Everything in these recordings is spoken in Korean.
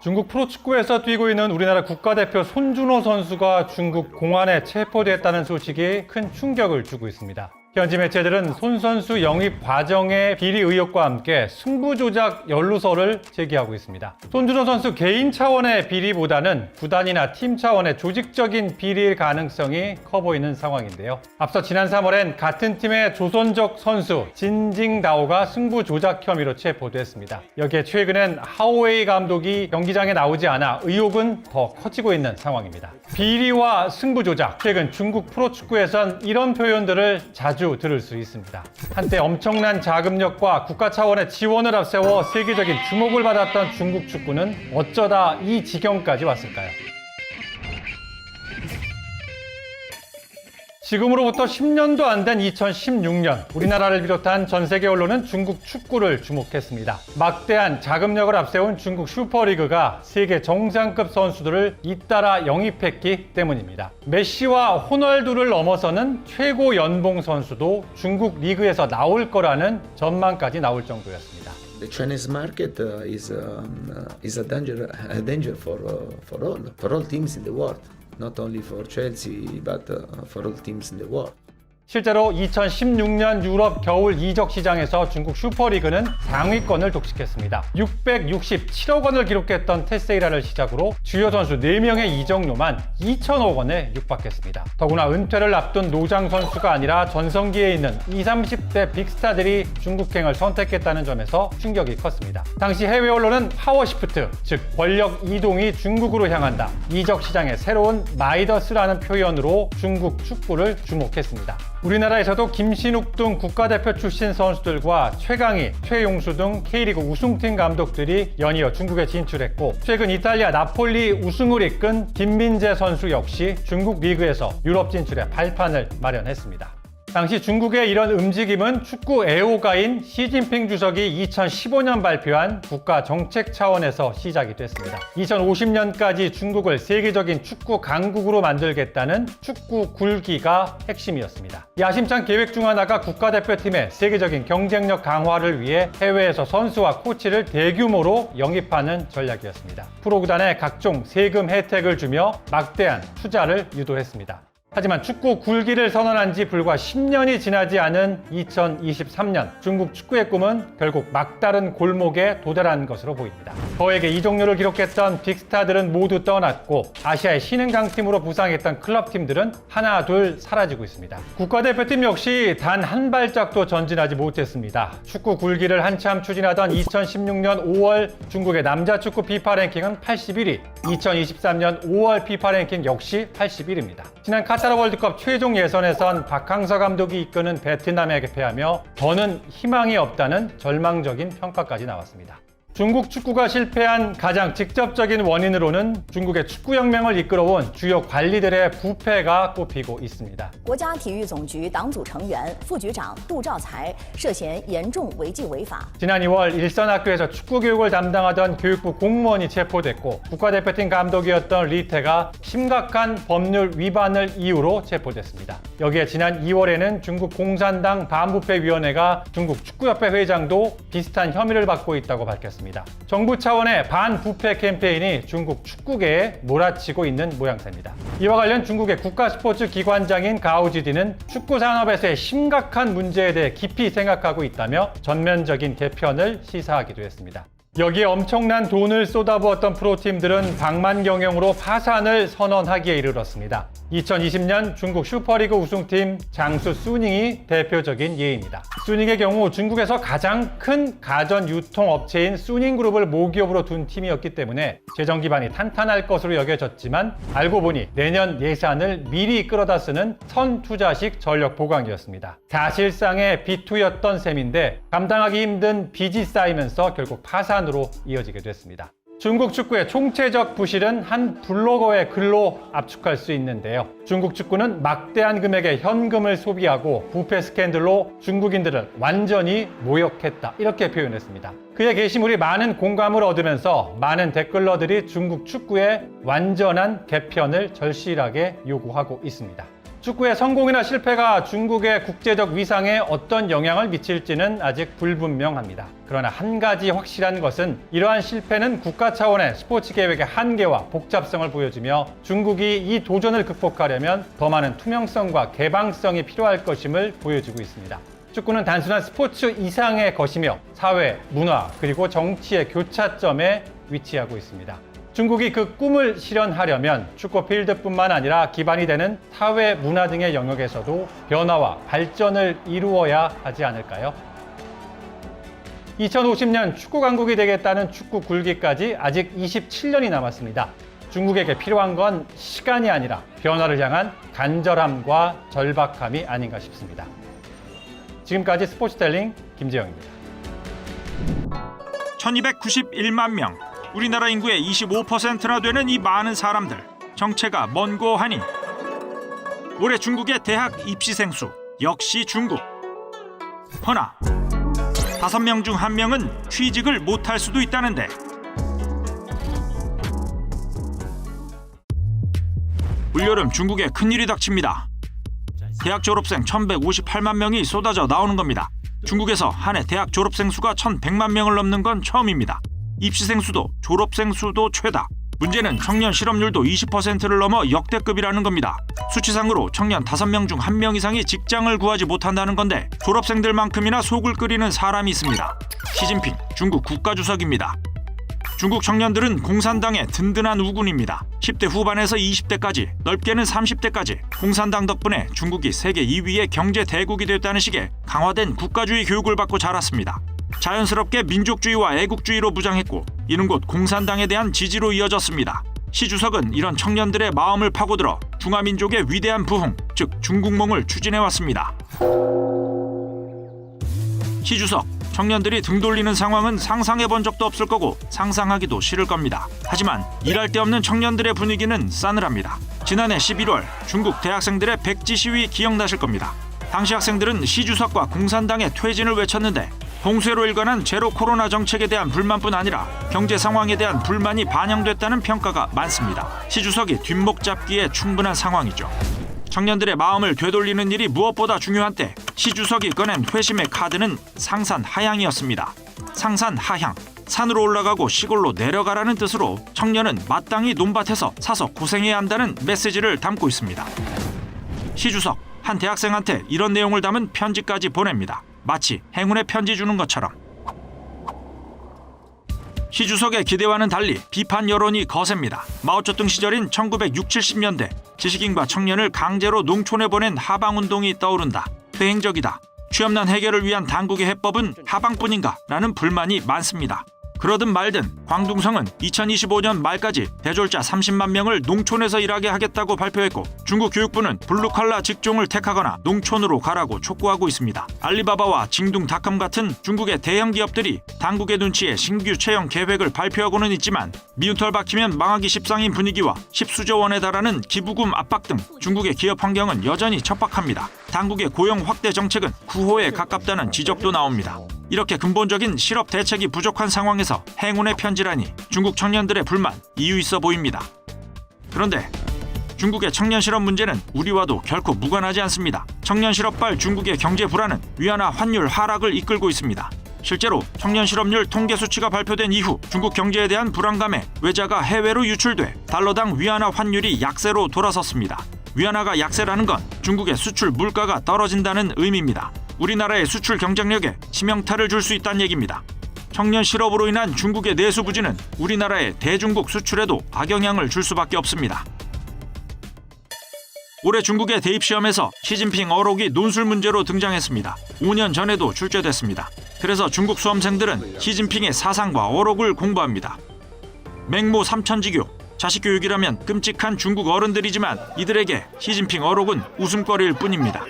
중국 프로축구에서 뛰고 있는 우리나라 국가대표 손준호 선수가 중국 공안에 체포됐다는 소식이 큰 충격을 주고 있습니다. 현지 매체들은 손 선수 영입 과정의 비리 의혹과 함께 승부 조작 연루설을 제기하고 있습니다. 손준호 선수 개인 차원의 비리보다는 구단이나 팀 차원의 조직적인 비리일 가능성이 커 보이는 상황인데요. 앞서 지난 3월엔 같은 팀의 조선족 선수 진징다오가 승부 조작 혐의로 체포됐습니다. 여기에 최근엔 하오웨이 감독이 경기장에 나오지 않아 의혹은 더 커지고 있는 상황입니다. 비리와 승부 조작, 최근 중국 프로축구에선 이런 표현들을 자주 들을 수 있습니다. 한때 엄청난 자금력과 국가 차원의 지원을 앞세워 세계적인 주목을 받았던 중국 축구는 어쩌다 이 지경까지 왔을까요? 지금으로부터 10년도 안 된 2016년, 우리나라를 비롯한 전 세계 언론은 중국 축구를 주목했습니다. 막대한 자금력을 앞세운 중국 슈퍼리그가 세계 정상급 선수들을 잇따라 영입했기 때문입니다. 메시와 호날두를 넘어서는 최고 연봉 선수도 중국 리그에서 나올 거라는 전망까지 나올 정도였습니다. The Chinese market is a danger for all teams in the world. Not only for Chelsea, but for all teams in the world. 실제로 2016년 유럽 겨울 이적 시장에서 중국 슈퍼리그는 상위권을 독식했습니다. 667억 원을 기록했던 테세이라를 시작으로 주요 선수 4명의 이적료만 2천억 원에 육박했습니다. 더구나 은퇴를 앞둔 노장 선수가 아니라 전성기에 있는 20, 30대 빅스타들이 중국행을 선택했다는 점에서 충격이 컸습니다. 당시 해외 언론은 파워시프트, 즉 권력 이동이 중국으로 향한다. 이적 시장의 새로운 마이더스라는 표현으로 중국 축구를 주목했습니다. 우리나라에서도 김신욱 등 국가대표 출신 선수들과 최강희, 최용수 등 K리그 우승팀 감독들이 연이어 중국에 진출했고, 최근 이탈리아 나폴리 우승을 이끈 김민재 선수 역시 중국 리그에서 유럽 진출에 발판을 마련했습니다. 당시 중국의 이런 움직임은 축구 애호가인 시진핑 주석이 2015년 발표한 국가 정책 차원에서 시작이 됐습니다. 2050년까지 중국을 세계적인 축구 강국으로 만들겠다는 축구 굴기가 핵심이었습니다. 야심찬 계획 중 하나가 국가대표팀의 세계적인 경쟁력 강화를 위해 해외에서 선수와 코치를 대규모로 영입하는 전략이었습니다. 프로구단에 각종 세금 혜택을 주며 막대한 투자를 유도했습니다. 하지만 축구 굴기를 선언한 지 불과 10년이 지나지 않은 2023년, 중국 축구의 꿈은 결국 막다른 골목에 도달한 것으로 보입니다. 거액의 이적료를 기록했던 빅스타들은 모두 떠났고, 아시아의 신흥 강팀으로 부상했던 클럽팀들은 하나 둘 사라지고 있습니다. 국가대표팀 역시 단 한 발짝도 전진하지 못했습니다. 축구 굴기를 한참 추진하던 2016년 5월 중국의 남자 축구 피파 랭킹은 81위, 2023년 5월 피파 랭킹 역시 81위입니다. 지난 카타르 월드컵 최종 예선에선 박항서 감독이 이끄는 베트남에게 패하며 더는 희망이 없다는 절망적인 평가까지 나왔습니다. 중국 축구가 실패한 가장 직접적인 원인으로는 중국의 축구혁명을 이끌어온 주요 관리들의 부패가 꼽히고 있습니다. 国家体育总局党组成员、副局长杜兆才涉嫌严重违纪违法。 지난 2월 일선학교에서 축구교육을 담당하던 교육부 공무원이 체포됐고, 국가대표팀 감독이었던 리태가 심각한 법률 위반을 이유로 체포됐습니다. 여기에 지난 2월에는 중국 공산당 반부패위원회가 중국 축구협회 회장도 비슷한 혐의를 받고 있다고 밝혔습니다. 정부 차원의 반부패 캠페인이 중국 축구계에 몰아치고 있는 모양새입니다. 이와 관련 중국의 국가스포츠 기관장인 가오지디는 축구 산업에서의 심각한 문제에 대해 깊이 생각하고 있다며 전면적인 개편을 시사하기도 했습니다. 여기에 엄청난 돈을 쏟아부었던 프로팀들은 방만경영으로 파산을 선언하기에 이르렀습니다. 2020년 중국 슈퍼리그 우승팀 장수 수닝이 대표적인 예입니다. 수닝의 경우 중국에서 가장 큰 가전 유통업체인 수닝그룹을 모기업으로 둔 팀이었기 때문에 재정 기반이 탄탄할 것으로 여겨졌지만, 알고 보니 내년 예산을 미리 끌어다 쓰는 선투자식 전력 보강이었습니다. 사실상의 비투였던 셈인데 감당하기 힘든 빚이 쌓이면서 결국 파산으로 이어지게 됐습니다. 중국 축구의 총체적 부실은 한 블로거의 글로 압축할 수 있는데요. 중국 축구는 막대한 금액의 현금을 소비하고 부패 스캔들로 중국인들을 완전히 모욕했다, 이렇게 표현했습니다. 그의 게시물이 많은 공감을 얻으면서 많은 댓글러들이 중국 축구의 완전한 개편을 절실하게 요구하고 있습니다. 축구의 성공이나 실패가 중국의 국제적 위상에 어떤 영향을 미칠지는 아직 불분명합니다. 그러나 한 가지 확실한 것은 이러한 실패는 국가 차원의 스포츠 계획의 한계와 복잡성을 보여주며 중국이 이 도전을 극복하려면 더 많은 투명성과 개방성이 필요할 것임을 보여주고 있습니다. 축구는 단순한 스포츠 이상의 것이며 사회, 문화, 그리고 정치의 교차점에 위치하고 있습니다. 중국이 그 꿈을 실현하려면 축구 필드뿐만 아니라 기반이 되는 사회, 문화 등의 영역에서도 변화와 발전을 이루어야 하지 않을까요? 2050년 축구 강국이 되겠다는 축구 굴기까지 아직 27년이 남았습니다. 중국에게 필요한 건 시간이 아니라 변화를 향한 간절함과 절박함이 아닌가 싶습니다. 지금까지 스포츠텔링 김재영입니다. 1291만 명, 우리나라 인구의 25%나 되는 이 많은 사람들, 정체가 먼고 하니 올해 중국의 대학 입시생 수 역시 중국. 허나 5명 중 1명은 취직을 못할 수도 있다는데 올여름 중국에 큰일이 닥칩니다. 대학 졸업생 1158만 명이 쏟아져 나오는 겁니다. 중국에서 한 해 대학 졸업생 수가 1100만 명을 넘는 건 처음입니다. 입시생 수도 졸업생 수도 최다. 문제는 청년 실업률도 20%를 넘어 역대급이라는 겁니다. 수치상으로 청년 5명 중 1명 이상이 직장을 구하지 못한다는 건데 졸업생들만큼이나 속을 끓이는 사람이 있습니다. 시진핑 중국 국가주석입니다. 중국 청년들은 공산당의 든든한 우군입니다. 10대 후반에서 20대까지, 넓게는 30대까지 공산당 덕분에 중국이 세계 2위의 경제 대국이 됐다는 식의 강화된 국가주의 교육을 받고 자랐습니다. 자연스럽게 민족주의와 애국주의로 무장했고 이는 곧 공산당에 대한 지지로 이어졌습니다. 시 주석은 이런 청년들의 마음을 파고들어 중화민족의 위대한 부흥, 즉 중국몽을 추진해왔습니다. 시 주석, 청년들이 등 돌리는 상황은 상상해본 적도 없을 거고 상상하기도 싫을 겁니다. 하지만 일할 데 없는 청년들의 분위기는 싸늘합니다. 지난해 11월 중국 대학생들의 백지 시위 기억나실 겁니다. 당시 학생들은 시 주석과 공산당의 퇴진을 외쳤는데 봉쇄로 일관한 제로 코로나 정책에 대한 불만뿐 아니라 경제 상황에 대한 불만이 반영됐다는 평가가 많습니다. 시 주석이 뒷목 잡기에 충분한 상황이죠. 청년들의 마음을 되돌리는 일이 무엇보다 중요한 때 시 주석이 꺼낸 회심의 카드는 상산 하향이었습니다. 상산 하향, 산으로 올라가고 시골로 내려가라는 뜻으로 청년은 마땅히 논밭에서 사서 고생해야 한다는 메시지를 담고 있습니다. 시 주석, 한 대학생한테 이런 내용을 담은 편지까지 보냅니다. 마치 행운의 편지 주는 것처럼. 시 주석의 기대와는 달리 비판 여론이 거셉니다. 마오쩌둥 시절인 1960, 70년대 지식인과 청년을 강제로 농촌에 보낸 하방운동이 떠오른다. 퇴행적이다. 취업난 해결을 위한 당국의 해법은 하방뿐인가? 라는 불만이 많습니다. 그러든 말든 광둥성은 2025년 말까지 대졸자 30만 명을 농촌에서 일하게 하겠다고 발표했고 중국 교육부는 블루칼라 직종을 택하거나 농촌으로 가라고 촉구하고 있습니다. 알리바바와 징둥닷컴 같은 중국의 대형 기업들이 당국의 눈치에 신규 채용 계획을 발표하고는 있지만 미운털 박히면 망하기 십상인 분위기와 십수조 원에 달하는 기부금 압박 등 중국의 기업 환경은 여전히 척박합니다. 당국의 고용 확대 정책은 구호에 가깝다는 지적도 나옵니다. 이렇게 근본적인 실업 대책이 부족한 상황에서 행운의 편지라니 중국 청년들의 불만 이유 있어 보입니다. 그런데 중국의 청년 실업 문제는 우리와도 결코 무관하지 않습니다. 청년 실업발 중국의 경제 불안은 위안화 환율 하락을 이끌고 있습니다. 실제로 청년 실업률 통계 수치가 발표된 이후 중국 경제에 대한 불안감에 외자가 해외로 유출돼 달러당 위안화 환율이 약세로 돌아섰습니다. 위안화가 약세라는 건 중국의 수출 물가가 떨어진다는 의미입니다. 우리나라의 수출 경쟁력에 치명타를 줄 수 있다는 얘기입니다. 청년 실업으로 인한 중국의 내수 부진은 우리나라의 대중국 수출에도 악영향을 줄 수밖에 없습니다. 올해 중국의 대입시험에서 시진핑 어록이 논술 문제로 등장했습니다. 5년 전에도 출제됐습니다. 그래서 중국 수험생들은 시진핑의 사상과 어록을 공부합니다. 맹모 삼천지교, 자식교육이라면 끔찍한 중국 어른들이지만 이들에게 시진핑 어록은 웃음거리일 뿐입니다.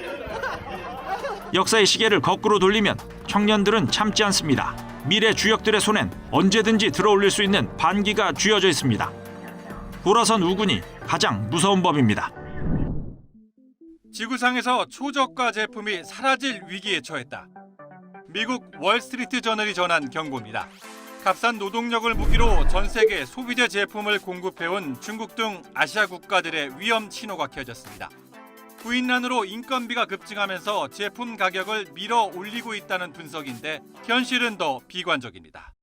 역사의 시계를 거꾸로 돌리면 청년들은 참지 않습니다. 미래 주역들의 손엔 언제든지 들어올릴 수 있는 반기가 쥐어져 있습니다. 돌아선 우군이 가장 무서운 법입니다. 지구상에서 초저가 제품이 사라질 위기에 처했다. 미국 월스트리트 저널이 전한 경고입니다. 값싼 노동력을 무기로 전 세계 소비재 제품을 공급해온 중국 등 아시아 국가들의 위험 신호가 켜졌습니다. 부인란으로 인건비가 급증하면서 제품 가격을 밀어 올리고 있다는 분석인데 현실은 더 비관적입니다.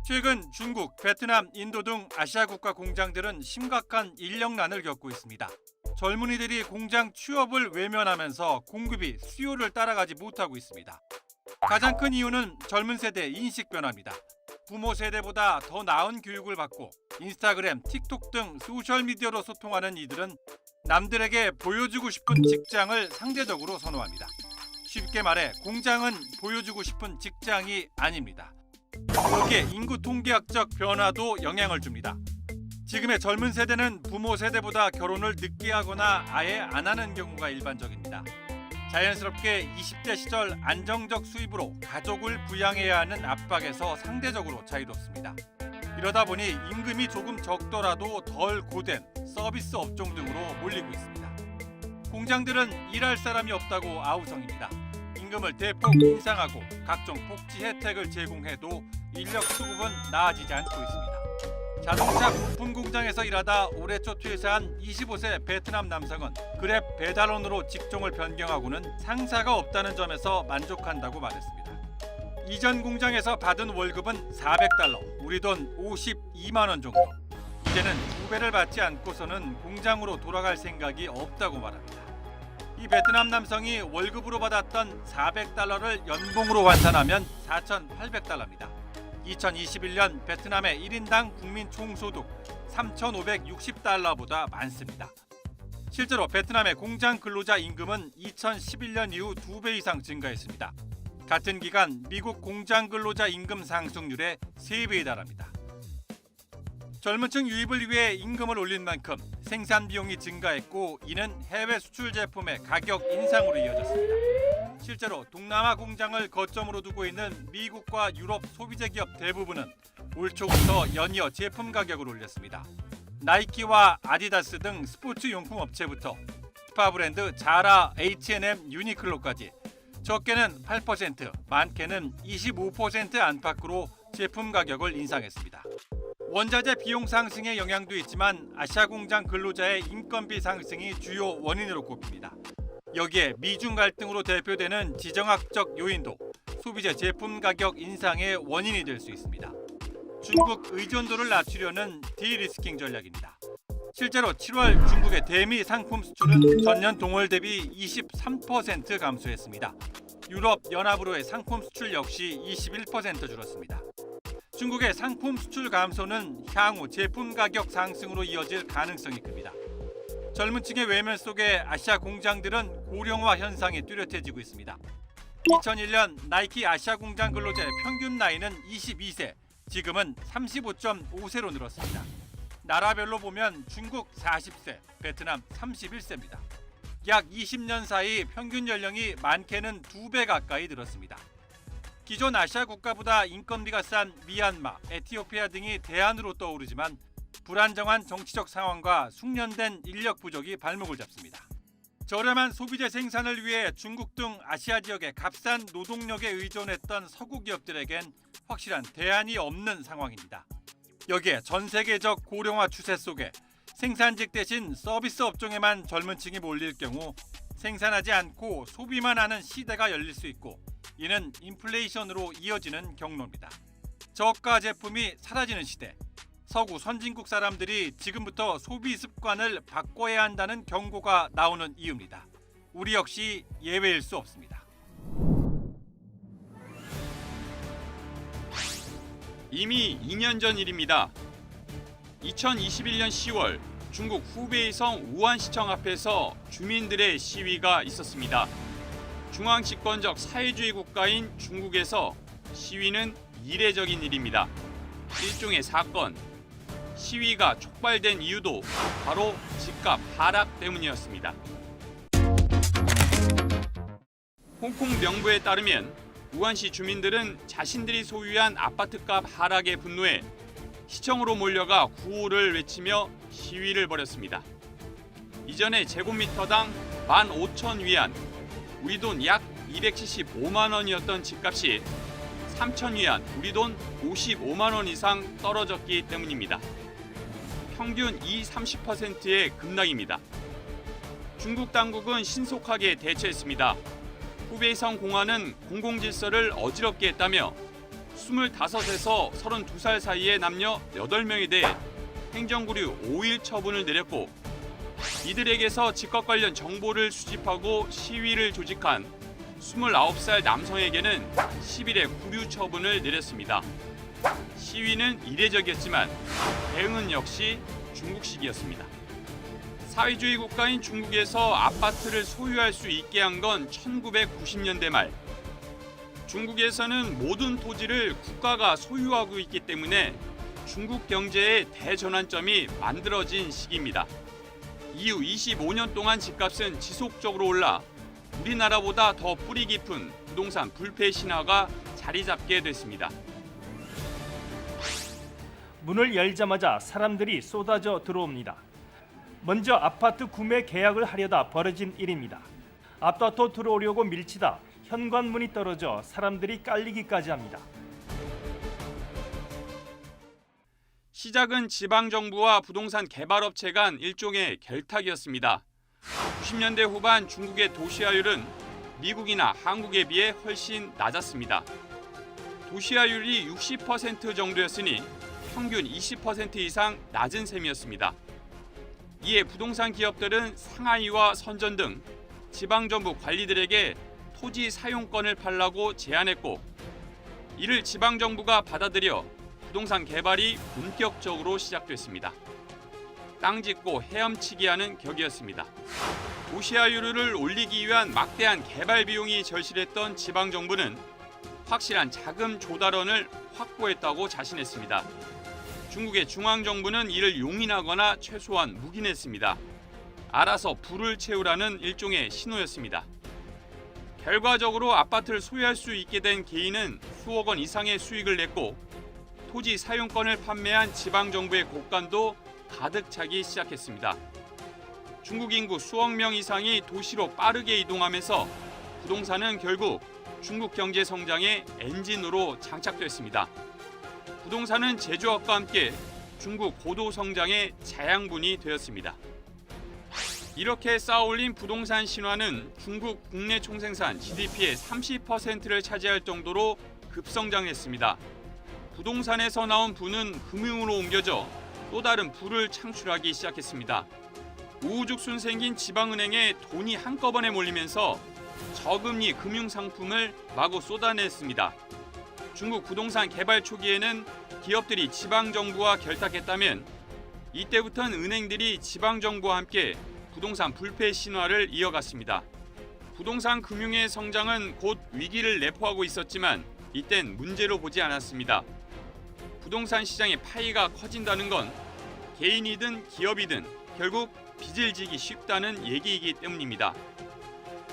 최근 중국, 베트남, 인도 등 아시아 국가 공장들은 심각한 인력난을 겪고 있습니다. 젊은이들이 공장 취업을 외면하면서 공급이 수요를 따라가지 못하고 있습니다. 가장 큰 이유는 젊은 세대 인식 변화입니다. 부모 세대보다 더 나은 교육을 받고 인스타그램, 틱톡 등 소셜미디어로 소통하는 이들은 남들에게 보여주고 싶은 직장을 상대적으로 선호합니다. 쉽게 말해 공장은 보여주고 싶은 직장이 아닙니다. 여기에 인구 통계학적 변화도 영향을 줍니다. 지금의 젊은 세대는 부모 세대보다 결혼을 늦게 하거나 아예 안 하는 경우가 일반적입니다. 자연스럽게 20대 시절 안정적 수입으로 가족을 부양해야 하는 압박에서 상대적으로 자유롭습니다. 이러다 보니 임금이 조금 적더라도 덜 고된 서비스 업종 등으로 몰리고 있습니다. 공장들은 일할 사람이 없다고 아우성입니다. 임금을 대폭 인상하고 각종 복지 혜택을 제공해도 인력 수급은 나아지지 않고 있습니다. 자동차 부품 공장에서 일하다 올해 초 퇴사한 25세 베트남 남성은 그랩 배달원으로 직종을 변경하고는 상사가 없다는 점에서 만족한다고 말했습니다. 이전 공장에서 받은 월급은 $400, 우리 돈 52만 원 정도. 이제는 2배를 받지 않고서는 공장으로 돌아갈 생각이 없다고 말합니다. 이 베트남 남성이 월급으로 받았던 $400를 연봉으로 환산하면 $4,800입니다. 2021년 베트남의 1인당 국민 총소득 $3,560보다 많습니다. 실제로 베트남의 공장 근로자 임금은 2011년 이후 2배 이상 증가했습니다. 같은 기간 미국 공장 근로자 임금 상승률의 3배에 달합니다. 젊은 층 유입을 위해 임금을 올린 만큼 생산 비용이 증가했고 이는 해외 수출 제품의 가격 인상으로 이어졌습니다. 실제로 동남아 공장을 거점으로 두고 있는 미국과 유럽 소비재 기업 대부분은 올 초부터 연이어 제품 가격을 올렸습니다. 나이키와 아디다스 등 스포츠 용품 업체부터 스파 브랜드 자라, H&M, 유니클로까지 적게는 8%, 많게는 25% 안팎으로 제품 가격을 인상했습니다. 원자재 비용 상승의 영향도 있지만 아시아 공장 근로자의 인건비 상승이 주요 원인으로 꼽힙니다. 여기에 미중 갈등으로 대표되는 지정학적 요인도 소비재 제품 가격 인상의 원인이 될 수 있습니다. 중국 의존도를 낮추려는 디리스킹 전략입니다. 실제로 7월 중국의 대미 상품 수출은 전년 동월 대비 23% 감소했습니다. 유럽 연합으로의 상품 수출 역시 21% 줄었습니다. 중국의 상품 수출 감소는 향후 제품 가격 상승으로 이어질 가능성이 큽니다. 젊은 층의 외면 속에 아시아 공장들은 고령화 현상이 뚜렷해지고 있습니다. 2001년 나이키 아시아 공장 근로자의 평균 나이는 22세, 지금은 35.5세로 늘었습니다. 나라별로 보면 중국 40세, 베트남 31세입니다. 약 20년 사이 평균 연령이 많게는 2배 가까이 늘었습니다. 기존 아시아 국가보다 인건비가 싼 미얀마, 에티오피아 등이 대안으로 떠오르지만 불안정한 정치적 상황과 숙련된 인력 부족이 발목을 잡습니다. 저렴한 소비재 생산을 위해 중국 등 아시아 지역의 값싼 노동력에 의존했던 서구 기업들에겐 확실한 대안이 없는 상황입니다. 여기에 전 세계적 고령화 추세 속에 생산직 대신 서비스 업종에만 젊은 층이 몰릴 경우 생산하지 않고 소비만 하는 시대가 열릴 수 있고 이는 인플레이션으로 이어지는 경로입니다. 저가 제품이 사라지는 시대, 서구 선진국 사람들이 지금부터 소비 습관을 바꿔야 한다는 경고가 나오는 이유입니다. 우리 역시 예외일 수 없습니다. 이미 2년 전 일입니다. 2021년 10월 중국 후베이성 우한시청 앞에서 주민들의 시위가 있었습니다. 중앙 집권적 사회주의 국가인 중국에서 시위는 이례적인 일입니다. 일종의 사건. 시위가 촉발된 이유도 바로 집값 하락 때문이었습니다. 홍콩 명부에 따르면 우한시 주민들은 자신들이 소유한 아파트값 하락에 분노해 시청으로 몰려가 구호를 외치며 시위를 벌였습니다. 이전에 제곱미터당 15,000위안, 우리 돈 약 275만 원이었던 집값이 3,000위안, 우리 돈 55만 원 이상 떨어졌기 때문입니다. 평균 30%의 급락입니다. 중국 당국은 신속하게 대처했습니다. 후베이성 공안은 공공질서를 어지럽게 했다며 25에서 32살 사이의 남녀 8명에 대해 행정구류 5일 처분을 내렸고 이들에게서 직업 관련 정보를 수집하고 시위를 조직한 29살 남성에게는 10일의 구류 처분을 내렸습니다. 시위는 이례적이었지만 대응은 역시 중국식이었습니다. 사회주의 국가인 중국에서 아파트를 소유할 수 있게 한 건 1990년대 말. 중국에서는 모든 토지를 국가가 소유하고 있기 때문에 중국 경제의 대전환점이 만들어진 시기입니다. 이후 25년 동안 집값은 지속적으로 올라 우리나라보다 더 뿌리 깊은 부동산 불패 신화가 자리 잡게 됐습니다. 문을 열자마자 사람들이 쏟아져 들어옵니다. 먼저 아파트 구매 계약을 하려다 벌어진 일입니다. 앞다퉈 들어오려고 밀치다 현관문이 떨어져 사람들이 깔리기까지 합니다. 시작은 지방정부와 부동산 개발업체 간 일종의 결탁이었습니다. 90년대 후반 중국의 도시화율은 미국이나 한국에 비해 훨씬 낮았습니다. 도시화율이 60% 정도였으니 평균 20% 이상 낮은 셈이었습니다. 이에 부동산 기업들은 상하이와 선전 등 지방정부 관리들에게 토지 사용권을 팔라고 제안했고 이를 지방정부가 받아들여 부동산 개발이 본격적으로 시작됐습니다. 땅 짓고 헤엄치기 하는 격이었습니다. 도시화율을 올리기 위한 막대한 개발 비용이 절실했던 지방정부는 확실한 자금 조달원을 확보했다고 자신했습니다. 중국의 중앙정부는 이를 용인하거나 최소한 묵인했습니다. 알아서 부를 채우라는 일종의 신호였습니다. 결과적으로 아파트를 소유할 수 있게 된 개인은 수억 원 이상의 수익을 냈고 토지 사용권을 판매한 지방정부의 곳간도 가득 차기 시작했습니다. 중국 인구 수억 명 이상이 도시로 빠르게 이동하면서 부동산은 결국 중국 경제 성장의 엔진으로 장착됐습니다. 부동산은 제조업과 함께 중국 고도 성장의 자양분이 되었습니다. 이렇게 쌓아올린 부동산 신화는 중국 국내 총생산 GDP의 30%를 차지할 정도로 급성장했습니다. 부동산에서 나온 부는 금융으로 옮겨져 또 다른 부를 창출하기 시작했습니다. 우후죽순 생긴 지방은행에 돈이 한꺼번에 몰리면서 저금리 금융상품을 마구 쏟아냈습니다. 중국 부동산 개발 초기에는 기업들이 지방정부와 결탁했다면 이때부터는 은행들이 지방정부와 함께 부동산 불패 신화를 이어갔습니다. 부동산 금융의 성장은 곧 위기를 내포하고 있었지만 이땐 문제로 보지 않았습니다. 부동산 시장의 파이가 커진다는 건 개인이든 기업이든 결국 빚을 지기 쉽다는 얘기이기 때문입니다.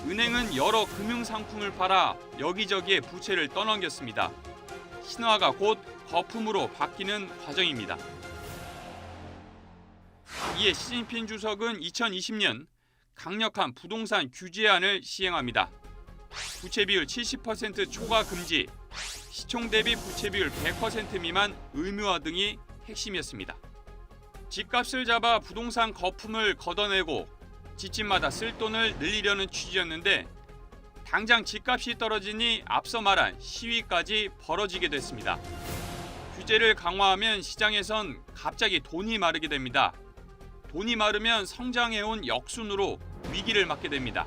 은행은 여러 금융상품을 팔아 여기저기에 부채를 떠넘겼습니다. 신화가 곧 거품으로 바뀌는 과정입니다. 이에 시진핑 주석은 2020년 강력한 부동산 규제안을 시행합니다. 부채 비율 70% 초과 금지, 시총 대비 부채 비율 100% 미만 의무화 등이 핵심이었습니다. 집값을 잡아 부동산 거품을 걷어내고 집집마다 쓸 돈을 늘리려는 취지였는데 당장 집값이 떨어지니 앞서 말한 시위까지 벌어지게 됐습니다. 규제를 강화하면 시장에선 갑자기 돈이 마르게 됩니다. 돈이 마르면 성장해온 역순으로 위기를 맞게 됩니다.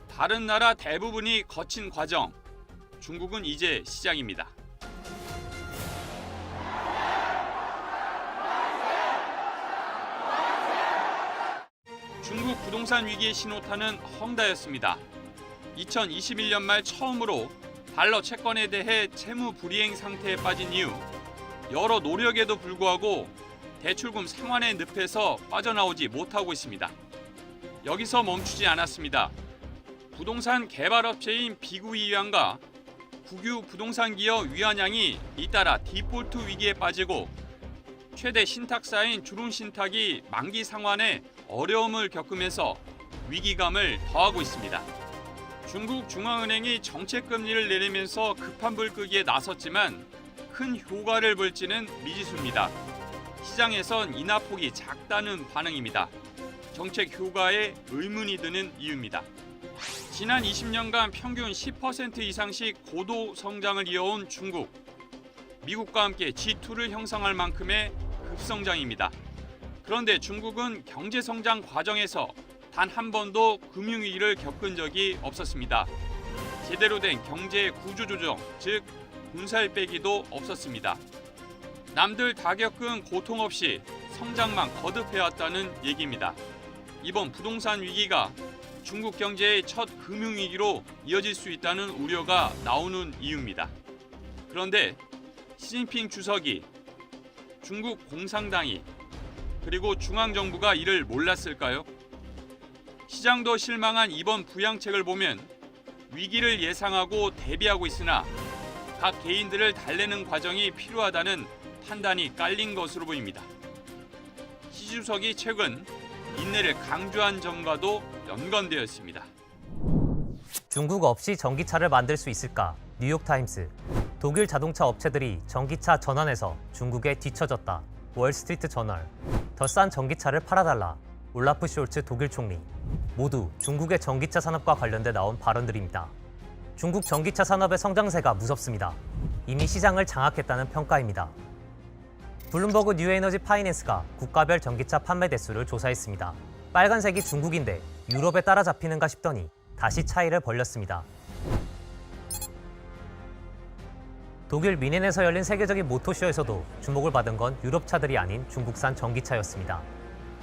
다른 나라 대부분이 거친 과정, 중국은 이제 시작입니다. 중국 부동산 위기의 신호탄은 헝다였습니다. 2021년 말 처음으로 달러 채권에 대해 채무 불이행 상태에 빠진 이후 여러 노력에도 불구하고 대출금 상환의 늪에서 빠져나오지 못하고 있습니다. 여기서 멈추지 않았습니다. 부동산 개발업체인 비구이위안과 국유 부동산 기업 위안양이 잇따라 디폴트 위기에 빠지고 최대 신탁사인 주룬신탁이 만기 상환에 어려움을 겪으면서 위기감을 더하고 있습니다. 중국 중앙은행이 정책금리를 내리면서 급한 불 끄기에 나섰지만 큰 효과를 볼지는 미지수입니다. 시장에선 인하폭이 작다는 반응입니다. 정책 효과에 의문이 드는 이유입니다. 지난 20년간 평균 10% 이상씩 고도 성장을 이어온 중국. 미국과 함께 G2를 형성할 만큼의 급성장입니다. 그런데 중국은 경제 성장 과정에서 단 한 번도 금융위기를 겪은 적이 없었습니다. 제대로 된 경제 구조조정, 즉 군살 빼기도 없었습니다. 남들 다 겪은 고통 없이 성장만 거듭해왔다는 얘기입니다. 이번 부동산 위기가 중국 경제의 첫 금융위기로 이어질 수 있다는 우려가 나오는 이유입니다. 그런데 시진핑 주석이, 중국 공산당이, 그리고 중앙정부가 이를 몰랐을까요? 시장도 실망한 이번 부양책을 보면 위기를 예상하고 대비하고 있으나 각 개인들을 달래는 과정이 필요하다는 판단이 깔린 것으로 보입니다. 시 주석이 최근 인내를 강조한 점과도 연관되어 있습니다. 중국 없이 전기차를 만들 수 있을까? 뉴욕타임스. 독일 자동차 업체들이 전기차 전환에서 중국에 뒤처졌다. 월스트리트 저널. 더 싼 전기차를 팔아달라. 올라프 숄츠 독일 총리. 모두 중국의 전기차 산업과 관련돼 나온 발언들입니다. 중국 전기차 산업의 성장세가 무섭습니다. 이미 시장을 장악했다는 평가입니다. 블룸버그 뉴에너지 파이낸스가 국가별 전기차 판매 대수를 조사했습니다. 빨간색이 중국인데 유럽에 따라잡히는가 싶더니 다시 차이를 벌렸습니다. 독일 미넨에서 열린 세계적인 모토쇼에서도 주목을 받은 건 유럽 차들이 아닌 중국산 전기차였습니다.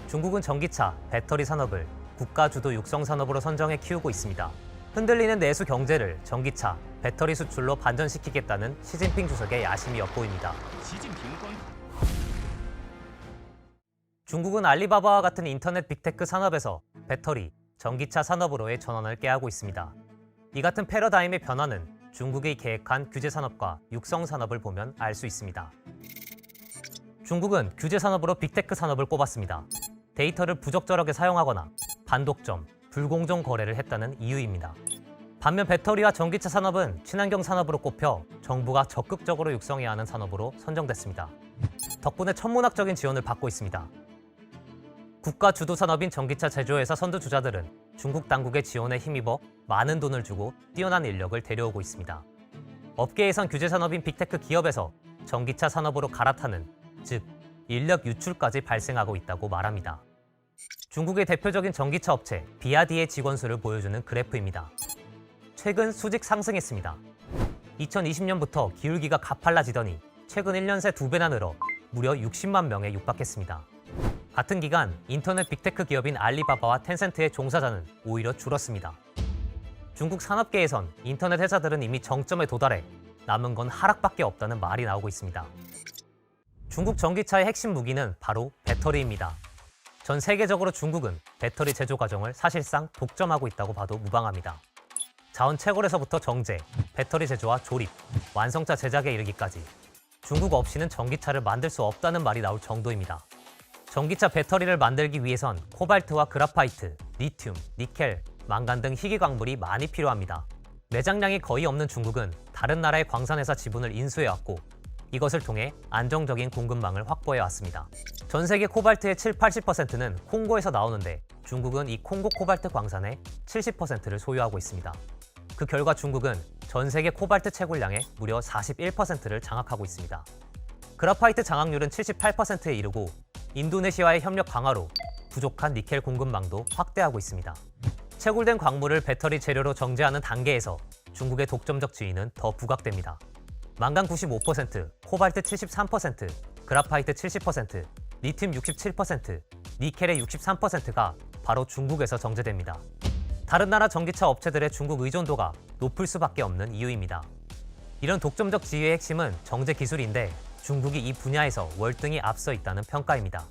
중국은 전기차, 배터리 산업을 국가 주도 육성 산업으로 선정해 키우고 있습니다. 흔들리는 내수 경제를 전기차, 배터리 수출로 반전시키겠다는 시진핑 주석의 야심이 엿보입니다. 중국은 알리바바와 같은 인터넷 빅테크 산업에서 배터리, 전기차 산업으로의 전환을 꾀하고 있습니다. 이 같은 패러다임의 변화는 중국이 계획한 규제 산업과 육성 산업을 보면 알 수 있습니다. 중국은 규제 산업으로 빅테크 산업을 꼽았습니다. 데이터를 부적절하게 사용하거나 반독점, 불공정 거래를 했다는 이유입니다. 반면 배터리와 전기차 산업은 친환경 산업으로 꼽혀 정부가 적극적으로 육성해야 하는 산업으로 선정됐습니다. 덕분에 천문학적인 지원을 받고 있습니다. 국가 주도 산업인 전기차 제조회사 선두주자들은 중국 당국의 지원에 힘입어 많은 돈을 주고 뛰어난 인력을 데려오고 있습니다. 업계에선 규제 산업인 빅테크 기업에서 전기차 산업으로 갈아타는, 즉 인력 유출까지 발생하고 있다고 말합니다. 중국의 대표적인 전기차 업체 비아디의 직원 수를 보여주는 그래프입니다. 최근 수직 상승했습니다. 2020년부터 기울기가 가팔라지더니 최근 1년 새 2배나 늘어 무려 60만 명에 육박했습니다. 같은 기간 인터넷 빅테크 기업인 알리바바와 텐센트의 종사자는 오히려 줄었습니다. 중국 산업계에선 인터넷 회사들은 이미 정점에 도달해 남은 건 하락밖에 없다는 말이 나오고 있습니다. 중국 전기차의 핵심 무기는 바로 배터리입니다. 전 세계적으로 중국은 배터리 제조 과정을 사실상 독점하고 있다고 봐도 무방합니다. 자원 채굴에서부터 정제, 배터리 제조와 조립, 완성차 제작에 이르기까지 중국 없이는 전기차를 만들 수 없다는 말이 나올 정도입니다. 전기차 배터리를 만들기 위해선 코발트와 그라파이트, 리튬, 니켈, 망간 등 희귀 광물이 많이 필요합니다. 매장량이 거의 없는 중국은 다른 나라의 광산회사 지분을 인수해왔고 이것을 통해 안정적인 공급망을 확보해왔습니다. 전 세계 코발트의 70-80%는 콩고에서 나오는데 중국은 이 콩고 코발트 광산의 70%를 소유하고 있습니다. 그 결과 중국은 전 세계 코발트 채굴량의 무려 41%를 장악하고 있습니다. 그라파이트 장악률은 78%에 이르고 인도네시아와의 협력 강화로 부족한 니켈 공급망도 확대하고 있습니다. 채굴된 광물을 배터리 재료로 정제하는 단계에서 중국의 독점적 지위는 더 부각됩니다. 망간 95%, 코발트 73%, 그라파이트 70%, 리튬 67%, 니켈의 63%가 바로 중국에서 정제됩니다. 다른 나라 전기차 업체들의 중국 의존도가 높을 수밖에 없는 이유입니다. 이런 독점적 지위의 핵심은 정제 기술인데 중국이 이 분야에서 월등히 앞서 있다는 평가입니다.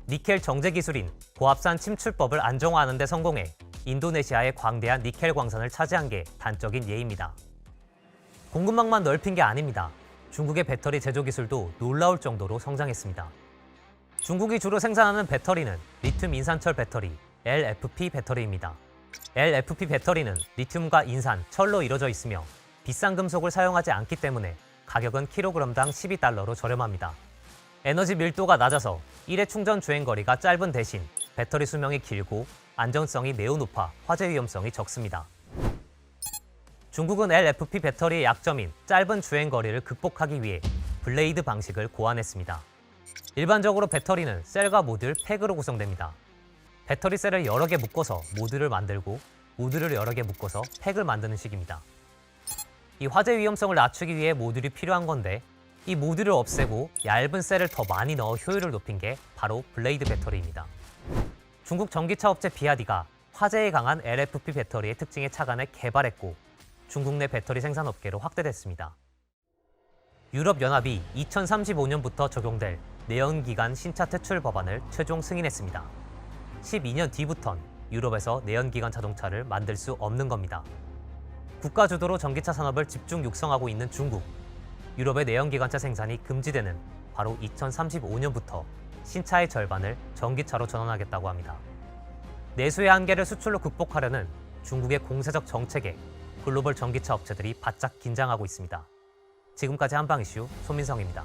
니켈 정제 기술인 고압산 침출법을 안정화하는 데 성공해 인도네시아의 광대한 니켈 광산을 차지한 게 단적인 예입니다. 공급망만 넓힌 게 아닙니다. 중국의 배터리 제조 기술도 놀라울 정도로 성장했습니다. 중국이 주로 생산하는 배터리는 리튬 인산철 배터리, LFP 배터리입니다. LFP 배터리는 리튬과 인산, 철로 이루어져 있으며 비싼 금속을 사용하지 않기 때문에 가격은 킬로그램당 12달러로 저렴합니다. 에너지 밀도가 낮아서 1회 충전 주행 거리가 짧은 대신 배터리 수명이 길고 안전성이 매우 높아 화재 위험성이 적습니다. 중국은 LFP 배터리의 약점인 짧은 주행 거리를 극복하기 위해 블레이드 방식을 고안했습니다. 일반적으로 배터리는 셀과 모듈, 팩으로 구성됩니다. 배터리 셀을 여러 개 묶어서 모듈을 만들고 모듈을 여러 개 묶어서 팩을 만드는 식입니다. 이 화재 위험성을 낮추기 위해 모듈이 필요한 건데 이 모듈을 없애고 얇은 셀을 더 많이 넣어 효율을 높인 게 바로 블레이드 배터리입니다. 중국 전기차 업체 비아디가 화재에 강한 LFP 배터리의 특징에 착안해 개발했고 중국 내 배터리 생산업계로 확대됐습니다. 유럽연합이 2035년부터 적용될 내연기관 신차 퇴출 법안을 최종 승인했습니다. 12년 뒤부턴 유럽에서 내연기관 자동차를 만들 수 없는 겁니다. 국가 주도로 전기차 산업을 집중 육성하고 있는 중국. 유럽의 내연기관차 생산이 금지되는 바로 2035년부터 신차의 절반을 전기차로 전환하겠다고 합니다. 내수의 한계를 수출로 극복하려는 중국의 공세적 정책에 글로벌 전기차 업체들이 바짝 긴장하고 있습니다. 지금까지 한방 이슈 소민성입니다.